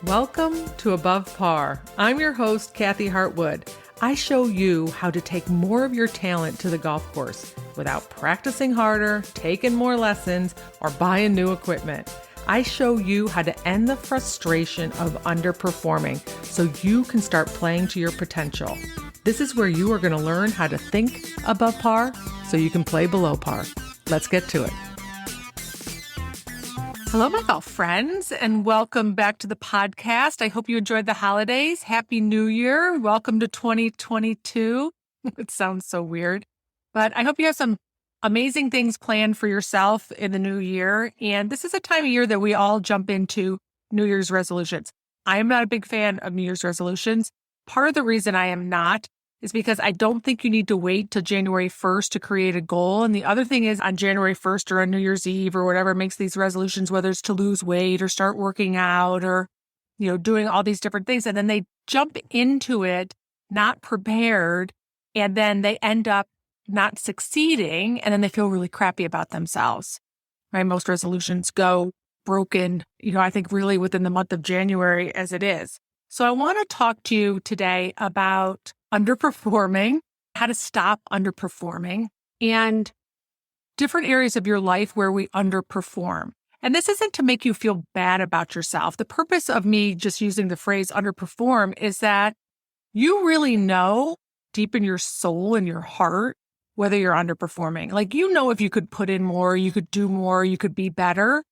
Welcome to Above Par. I'm your host, Kathy Hartwood. I show you how to take more of your talent to the golf course without practicing harder, taking more lessons, or buying new equipment. I show you how to end the frustration of underperforming so you can start playing to your potential. This is where you are going to learn how to think above par so you can play below par. Let's get to it. Hello, my golf friends, and welcome back to the podcast. I hope you enjoyed the holidays. Happy New Year. Welcome to 2022. It sounds so weird, but I hope you have some amazing things planned for yourself in the new year. And this is a time of year that we all jump into New Year's resolutions. I am not a big fan of New Year's resolutions. Part of the reason I am not is because I don't think you need to wait till January 1st to create a goal. And the other thing is on January 1st or on New Year's Eve or whatever makes these resolutions, whether it's to lose weight or start working out or, doing all these different things. And then they jump into it, not prepared. And then they end up not succeeding. And then they feel really crappy about themselves, right? Most resolutions go broken, I think really within the month of January as it is. So I want to talk to you today about underperforming, how to stop underperforming, and different areas of your life where we underperform. And this isn't to make you feel bad about yourself. The purpose of me just using the phrase underperform is that you really know deep in your soul and your heart whether you're underperforming. Like, if you could put in more, you could do more, you could be better.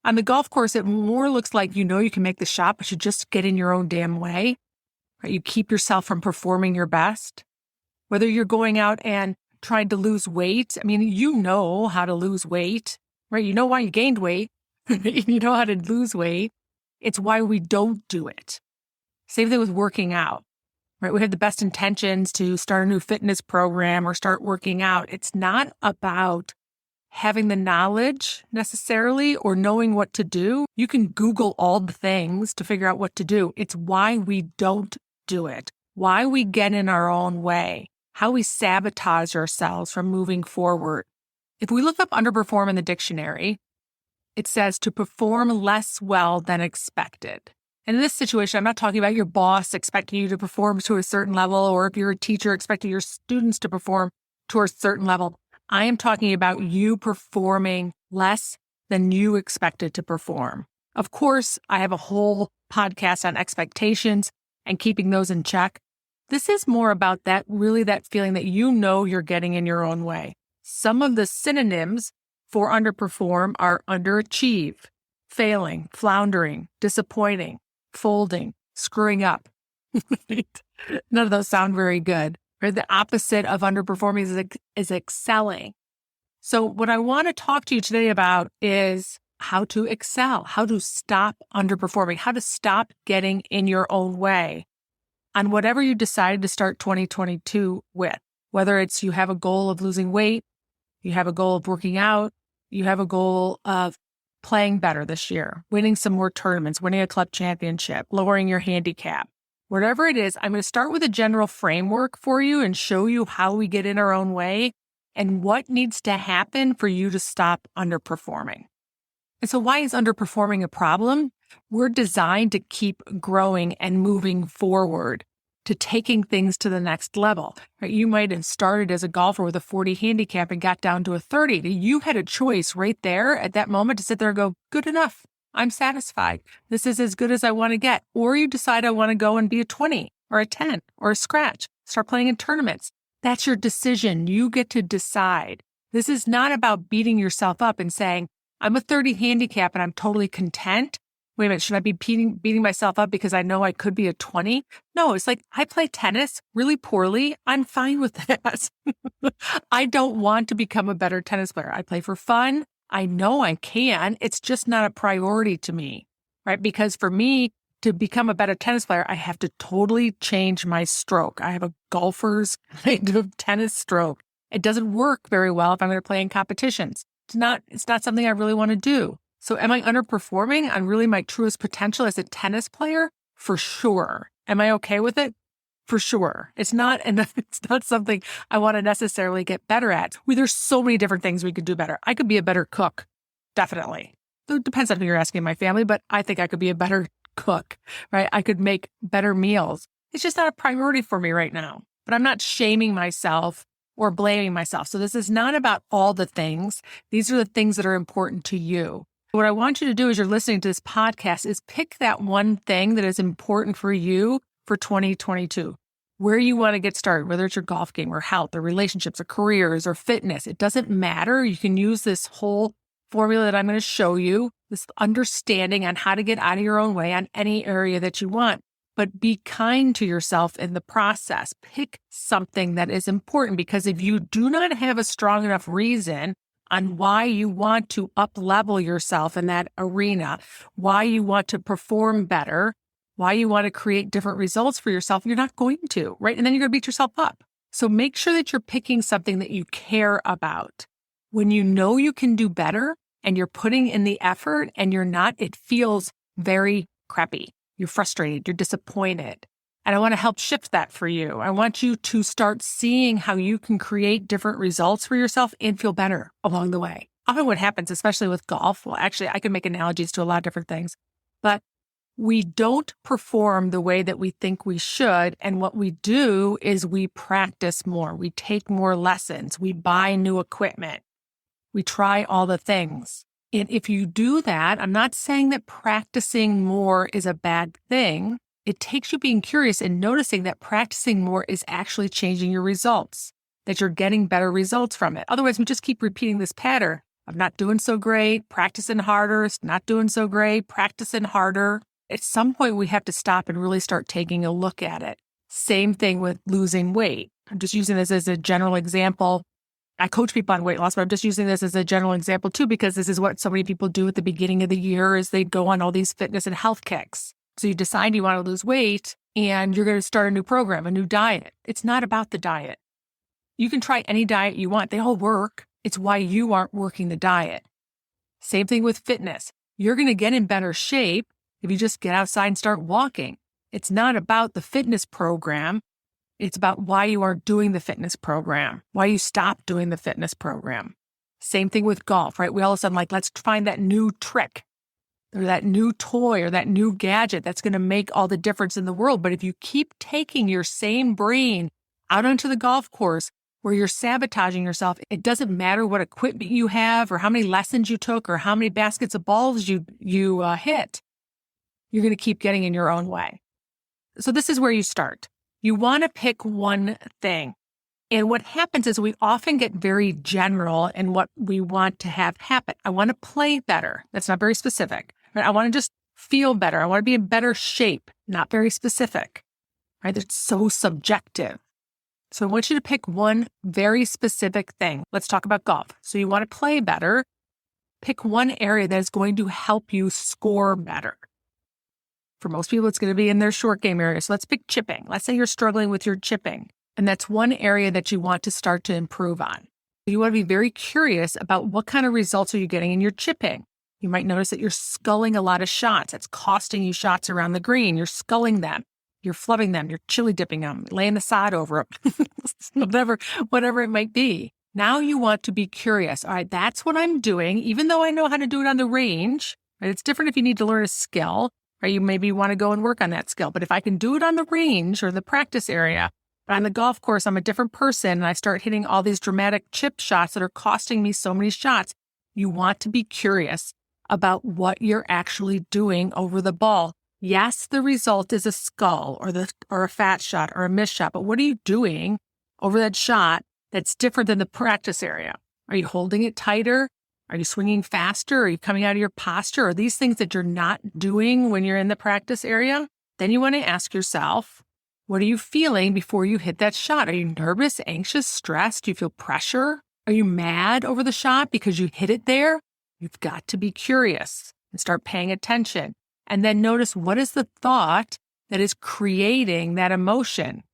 On the golf course, it more looks like you can make the shot, but you just get in your own damn way. Right? You keep yourself from performing your best. Whether you're going out and trying to lose weight, you know how to lose weight, right? You know why you gained weight. You know how to lose weight. It's why we don't do it. Same thing with working out, right? We have the best intentions to start a new fitness program or start working out. It's not about having the knowledge necessarily or knowing what to do. You can Google all the things to figure out what to do. It's why we don't do it, why we get in our own way, how we sabotage ourselves from moving forward. If we look up underperform in the dictionary, it says to perform less well than expected. And in this situation, I'm not talking about your boss expecting you to perform to a certain level, or if you're a teacher expecting your students to perform to a certain level. I am talking about you performing less than you expected to perform. Of course, I have a whole podcast on expectations and keeping those in check. This is more about that feeling that you're getting in your own way. Some of the synonyms for underperform are underachieve, failing, floundering, disappointing, folding, screwing up. None of those sound very good. Or the opposite of underperforming is excelling. So what I want to talk to you today about is how to excel, how to stop underperforming, how to stop getting in your own way on whatever you decided to start 2022 with. Whether it's you have a goal of losing weight, you have a goal of working out, you have a goal of playing better this year, winning some more tournaments, winning a club championship, lowering your handicap. Whatever it is, I'm going to start with a general framework for you and show you how we get in our own way and what needs to happen for you to stop underperforming. And so why is underperforming a problem? We're designed to keep growing and moving forward to taking things to the next level. Right? You might have started as a golfer with a 40 handicap and got down to a 30. You had a choice right there at that moment to sit there and go, good enough. I'm satisfied. This is as good as I want to get. Or you decide I want to go and be a 20 or a 10 or a scratch, start playing in tournaments. That's your decision. You get to decide. This is not about beating yourself up and saying, I'm a 30 handicap and I'm totally content. Wait a minute, should I be beating myself up because I know I could be a 20? No, it's like I play tennis really poorly. I'm fine with that. I don't want to become a better tennis player. I play for fun. I know I can. It's just not a priority to me, right? Because for me to become a better tennis player, I have to totally change my stroke. I have a golfer's kind of tennis stroke. It doesn't work very well if I'm going to play in competitions. It's not something I really want to do. So am I underperforming on really my truest potential as a tennis player? For sure. Am I okay with it? For sure. It's not something I want to necessarily get better at. There's so many different things we could do better. I could be a better cook. Definitely. It depends on who you're asking in my family, but I think I could be a better cook, right? I could make better meals. It's just not a priority for me right now. But I'm not shaming myself or blaming myself. So this is not about all the things. These are the things that are important to you. What I want you to do as you're listening to this podcast is pick that one thing that is important for you for 2022. Where you want to get started, whether it's your golf game or health or relationships or careers or fitness, it doesn't matter. You can use this whole formula that I'm going to show you, this understanding on how to get out of your own way on any area that you want. But be kind to yourself in the process. Pick something that is important, because if you do not have a strong enough reason on why you want to up-level yourself in that arena, why you want to perform better, why you want to create different results for yourself, you're not going to, right? And then you're going to beat yourself up. So make sure that you're picking something that you care about. When you know you can do better and you're putting in the effort and you're not, it feels very crappy. You're frustrated, you're disappointed. And I want to help shift that for you. I want you to start seeing how you can create different results for yourself and feel better along the way. Often what happens, especially with golf, well, actually, I could make analogies to a lot of different things, but we don't perform the way that we think we should. And what we do is we practice more. We take more lessons. We buy new equipment. We try all the things. And if you do that, I'm not saying that practicing more is a bad thing. It takes you being curious and noticing that practicing more is actually changing your results, that you're getting better results from it. Otherwise, we just keep repeating this pattern of not doing so great, practicing harder, not doing so great, practicing harder. At some point, we have to stop and really start taking a look at it. Same thing with losing weight. I'm just using this as a general example. I coach people on weight loss, but I'm just using this as a general example too, because this is what so many people do at the beginning of the year is they go on all these fitness and health kicks. So you decide you want to lose weight and you're going to start a new program, a new diet. It's not about the diet. You can try any diet you want. They all work. It's why you aren't working the diet. Same thing with fitness. You're going to get in better shape if you just get outside and start walking. It's not about the fitness program. It's about why you aren't doing the fitness program, why you stopped doing the fitness program. Same thing with golf, right? We all of a sudden let's find that new trick or that new toy or that new gadget that's going to make all the difference in the world. But if you keep taking your same brain out onto the golf course where you're sabotaging yourself, it doesn't matter what equipment you have or how many lessons you took or how many baskets of balls you hit. You're going to keep getting in your own way. So this is where you start. You want to pick one thing. And what happens is we often get very general in what we want to have happen. I want to play better. That's not very specific. Right? I want to just feel better. I want to be in better shape. Not very specific. Right? It's so subjective. So I want you to pick one very specific thing. Let's talk about golf. So you want to play better. Pick one area that is going to help you score better. For most people, it's going to be in their short game area. So let's pick chipping. Let's say you're struggling with your chipping, and that's one area that you want to start to improve on. You want to be very curious about what kind of results are you getting in your chipping. You might notice that you're sculling a lot of shots. That's costing you shots around the green. You're sculling them. You're flubbing them. You're chili dipping them, laying the sod over them, whatever it might be. Now you want to be curious. All right, that's what I'm doing, even though I know how to do it on the range. Right? It's different if you need to learn a skill. Or you maybe want to go and work on that skill. But if I can do it on the range or the practice area, but on the golf course, I'm a different person and I start hitting all these dramatic chip shots that are costing me so many shots, you want to be curious about what you're actually doing over the ball. Yes, the result is a skull or a fat shot or a missed shot, but what are you doing over that shot that's different than the practice area? Are you holding it tighter? Are you swinging faster? Are you coming out of your posture? Are these things that you're not doing when you're in the practice area? Then you want to ask yourself, what are you feeling before you hit that shot? Are you nervous, anxious, stressed? Do you feel pressure? Are you mad over the shot because you hit it there? You've got to be curious and start paying attention. And then notice, what is the thought that is creating that emotion?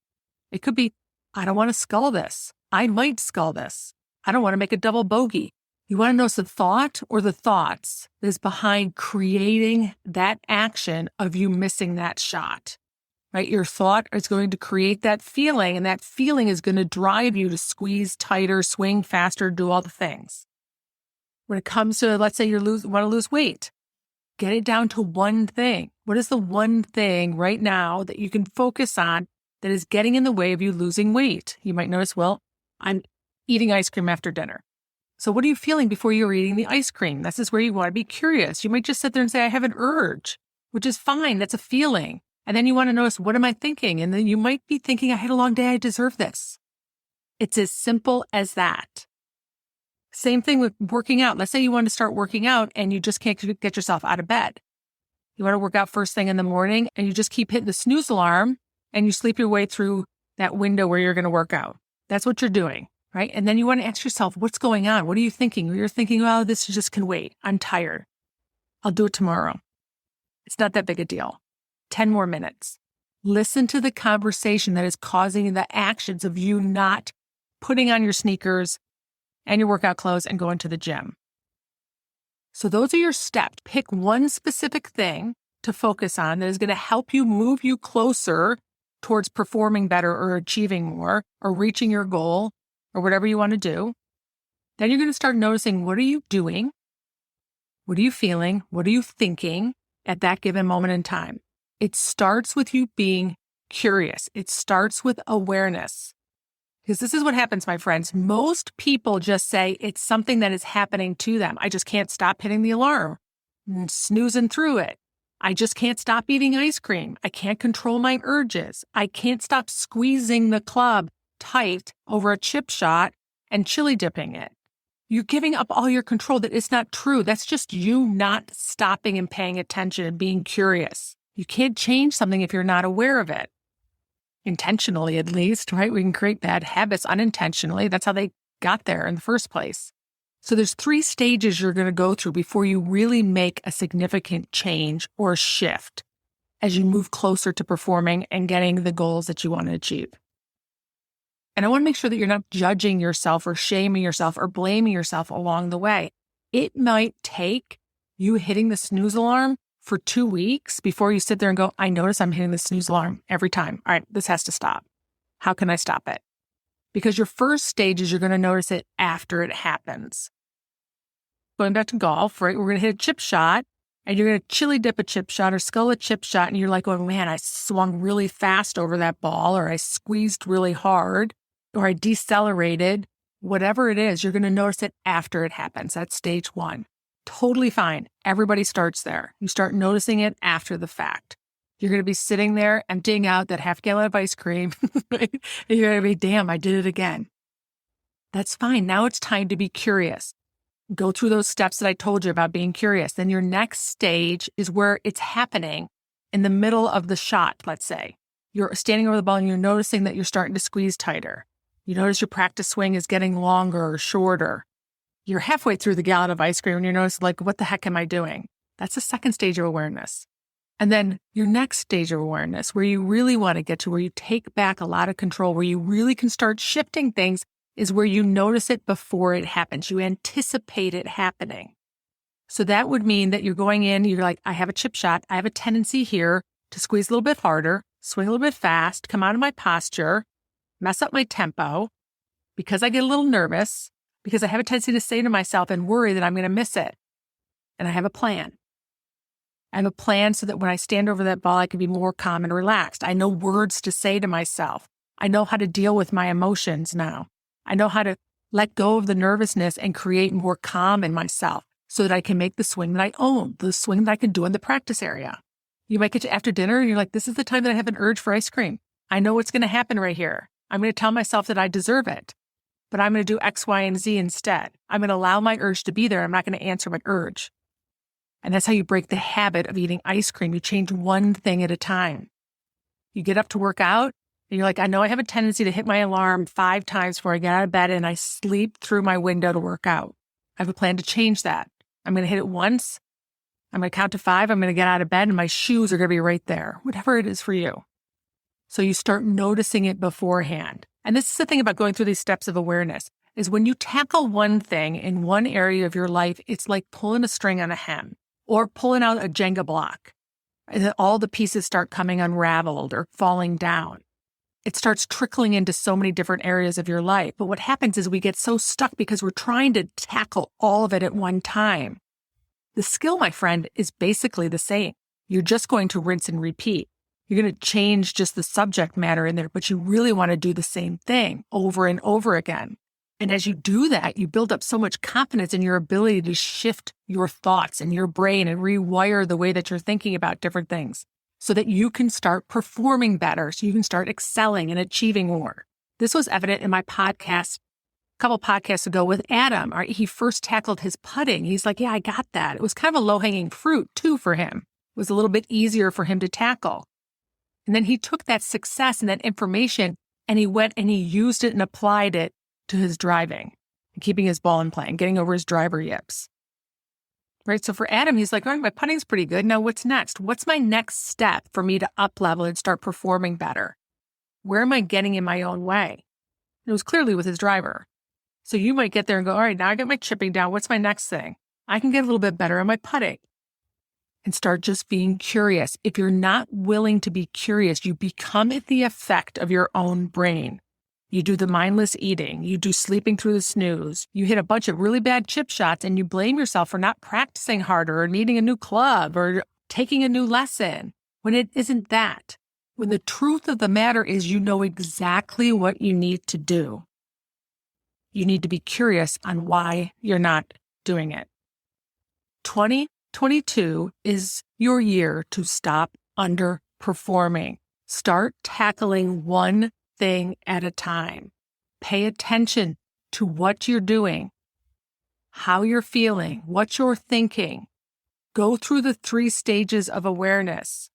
It could be, I don't want to scull this. I might scull this. I don't want to make a double bogey. You want to notice the thought or the thoughts that is behind creating that action of you missing that shot, right? Your thought is going to create that feeling, and that feeling is going to drive you to squeeze tighter, swing faster, do all the things. When it comes to, let's say you want to lose weight, get it down to one thing. What is the one thing right now that you can focus on that is getting in the way of you losing weight? You might notice, well, I'm eating ice cream after dinner. So what are you feeling before you're eating the ice cream? This is where you want to be curious. You might just sit there and say, I have an urge, which is fine. That's a feeling. And then you want to notice, what am I thinking? And then you might be thinking, I had a long day. I deserve this. It's as simple as that. Same thing with working out. Let's say you want to start working out and you just can't get yourself out of bed. You want to work out first thing in the morning and you just keep hitting the snooze alarm and you sleep your way through that window where you're going to work out. That's what you're doing. Right? And then you want to ask yourself, what's going on? What are you thinking? You're thinking, oh, this just can wait. I'm tired. I'll do it tomorrow. It's not that big a deal. 10 more minutes. Listen to the conversation that is causing the actions of you not putting on your sneakers and your workout clothes and going to the gym. So those are your steps. Pick one specific thing to focus on that is going to help you move you closer towards performing better or achieving more or reaching your goal or whatever you want to do. Then you're going to start noticing, what are you doing? What are you feeling? What are you thinking at that given moment in time? It starts with you being curious. It starts with awareness. Because this is what happens, my friends. Most people just say it's something that is happening to them. I just can't stop hitting the alarm and snoozing through it. I just can't stop eating ice cream. I can't control my urges. I can't stop squeezing the club tight over a chip shot and chili dipping it. You're giving up all your control. That is not true. That's just you not stopping and paying attention and being curious. You can't change something if you're not aware of it. Intentionally, at least, right? We can create bad habits unintentionally. That's how they got there in the first place. So there's 3 stages you're going to go through before you really make a significant change or shift as you move closer to performing and getting the goals that you want to achieve. And I want to make sure that you're not judging yourself or shaming yourself or blaming yourself along the way. It might take you hitting the snooze alarm for 2 weeks before you sit there and go, I notice I'm hitting the snooze alarm every time. All right, this has to stop. How can I stop it? Because your first stage is you're going to notice it after it happens. Going back to golf, right? We're going to hit a chip shot and you're going to chili dip a chip shot or scull a chip shot. And you're like, oh man, I swung really fast over that ball, or I squeezed really hard, or I decelerated. Whatever it is, you're going to notice it after it happens. That's stage 1. Totally fine. Everybody starts there. You start noticing it after the fact. You're going to be sitting there emptying out that half gallon of ice cream. And you're going to be, damn, I did it again. That's fine. Now it's time to be curious. Go through those steps that I told you about being curious. Then your next stage is where it's happening in the middle of the shot, let's say. You're standing over the ball and you're noticing that you're starting to squeeze tighter. You notice your practice swing is getting longer or shorter. You're halfway through the gallon of ice cream and you notice, like, what the heck am I doing? That's the second stage of awareness. And then your next stage of awareness, where you really want to get to, where you take back a lot of control, where you really can start shifting things, is where you notice it before it happens. You anticipate it happening. So that would mean that you're going in, you're like, I have a chip shot. I have a tendency here to squeeze a little bit harder, swing a little bit fast, come out of my posture, mess up my tempo because I get a little nervous, because I have a tendency to say to myself and worry that I'm going to miss it. And I have a plan. I have a plan so that when I stand over that ball, I can be more calm and relaxed. I know words to say to myself. I know how to deal with my emotions now. I know how to let go of the nervousness and create more calm in myself so that I can make the swing that I own, the swing that I can do in the practice area. You might get to after dinner and you're like, this is the time that I have an urge for ice cream. I know what's going to happen right here. I'm going to tell myself that I deserve it, but I'm going to do X, Y, and Z instead. I'm going to allow my urge to be there. I'm not going to answer my urge. And that's how you break the habit of eating ice cream. You change one thing at a time. You get up to work out and you're like, I know I have a tendency to hit my alarm 5 times before I get out of bed and I sleep through my window to work out. I have a plan to change that. I'm going to hit it once. I'm going to count to 5. I'm going to get out of bed and my shoes are going to be right there, whatever it is for you. So you start noticing it beforehand. And this is the thing about going through these steps of awareness, is when you tackle one thing in one area of your life, it's like pulling a string on a hem or pulling out a Jenga block. And then all the pieces start coming unraveled or falling down. It starts trickling into so many different areas of your life. But what happens is we get so stuck because we're trying to tackle all of it at one time. The skill, my friend, is basically the same. you're just going to rinse and repeat. You're going to change just the subject matter in there, but you really want to do the same thing over and over again. And as you do that, you build up so much confidence in your ability to shift your thoughts and your brain and rewire the way that you're thinking about different things so that you can start performing better, so you can start excelling and achieving more. This was evident in my podcast a couple podcasts ago with Adam. He first tackled his putting. He's like, yeah, I got that. It was kind of a low-hanging fruit too for him. It was a little bit easier for him to tackle. And then he took that success and that information and he went and he used it and applied it to his driving and keeping his ball in play and getting over his driver yips. Right? So for Adam, he's like, all right, my putting's pretty good. Now what's next? What's my next step for me to up level and start performing better? Where am I getting in my own way? And it was clearly with his driver. So you might get there and go, all right, now I got my chipping down. What's my next thing? I can get a little bit better at my putting. And start just being curious. If you're not willing to be curious, you become at the effect of your own brain. You do the mindless eating, you do sleeping through the snooze, you hit a bunch of really bad chip shots and you blame yourself for not practicing harder or needing a new club or taking a new lesson when it isn't that. When the truth of the matter is you know exactly what you need to do. You need to be curious on why you're not doing it. 2022 is your year to stop underperforming. Start tackling one thing at a time. Pay attention to what you're doing, how you're feeling, what you're thinking. Go through the 3 stages of awareness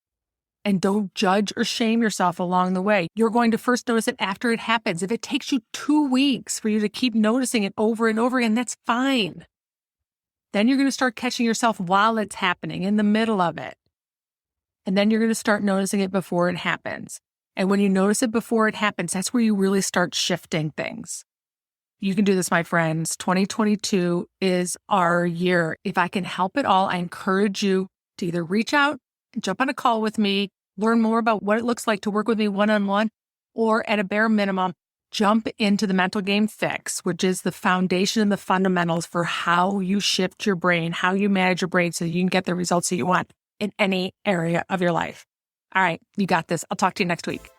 and don't judge or shame yourself along the way. You're going to first notice it after it happens. If it takes you 2 weeks for you to keep noticing it over and over again, that's fine. Then you're going to start catching yourself while it's happening, in the middle of it. And then you're going to start noticing it before it happens. And when you notice it before it happens, that's where you really start shifting things. You can do this, my friends. 2022 is our year. If I can help at all, I encourage you to either reach out and jump on a call with me, learn more about what it looks like to work with me one-on-one, or at a bare minimum, jump into the Mental Game Fix, which is the foundation and the fundamentals for how you shift your brain, how you manage your brain so you can get the results that you want in any area of your life. All right, you got this. I'll talk to you next week.